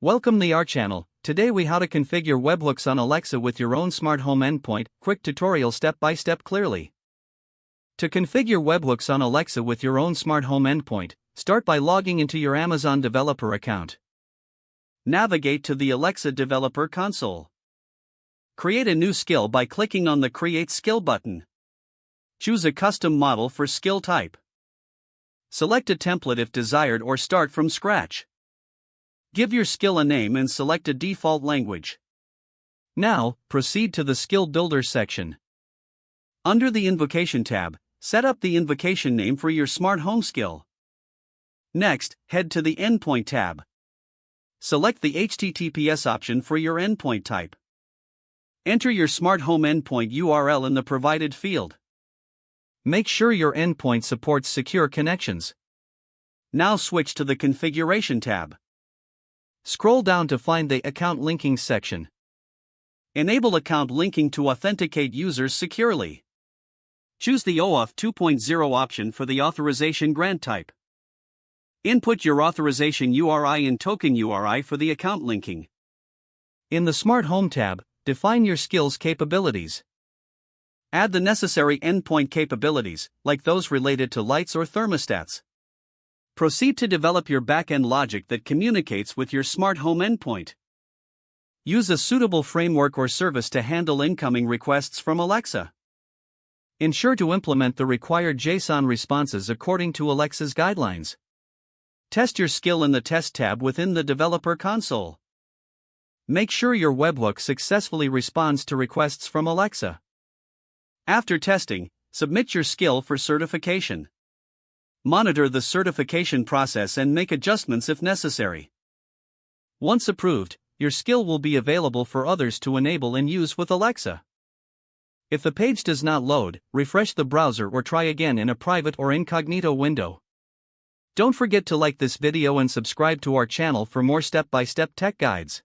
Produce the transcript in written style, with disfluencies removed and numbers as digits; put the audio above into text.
Welcome to our channel. Today we how to configure webhooks on Alexa with your own smart home endpoint. Quick tutorial step by step clearly. To configure webhooks on Alexa with your own smart home endpoint, start by logging into your Amazon developer account. Navigate to the Alexa developer console. Create a new skill by clicking on the Create Skill button. Choose a custom model for skill type. Select a template if desired or start from scratch. Give your skill a name and select a default language. Now, proceed to the Skill Builder section. Under the Invocation tab, set up the invocation name for your smart home skill. Next, head to the Endpoint tab. Select the HTTPS option for your endpoint type. Enter your smart home endpoint URL in the provided field. Make sure your endpoint supports secure connections. Now switch to the Configuration tab. Scroll down to find the Account Linking section. Enable account linking to authenticate users securely. Choose the OAuth 2.0 option for the authorization grant type. Input your authorization URI and token URI for the account linking. In the Smart Home tab, define your skill's capabilities. Add the necessary endpoint capabilities, like those related to lights or thermostats. Proceed to develop your back-end logic that communicates with your smart home endpoint. Use a suitable framework or service to handle incoming requests from Alexa. Ensure to implement the required JSON responses according to Alexa's guidelines. Test your skill in the Test tab within the Developer console. Make sure your webhook successfully responds to requests from Alexa. After testing, submit your skill for certification. Monitor the certification process and make adjustments if necessary. Once approved, your skill will be available for others to enable and use with Alexa. If the page does not load, refresh the browser or try again in a private or incognito window. Don't forget to like this video and subscribe to our channel for more step-by-step tech guides.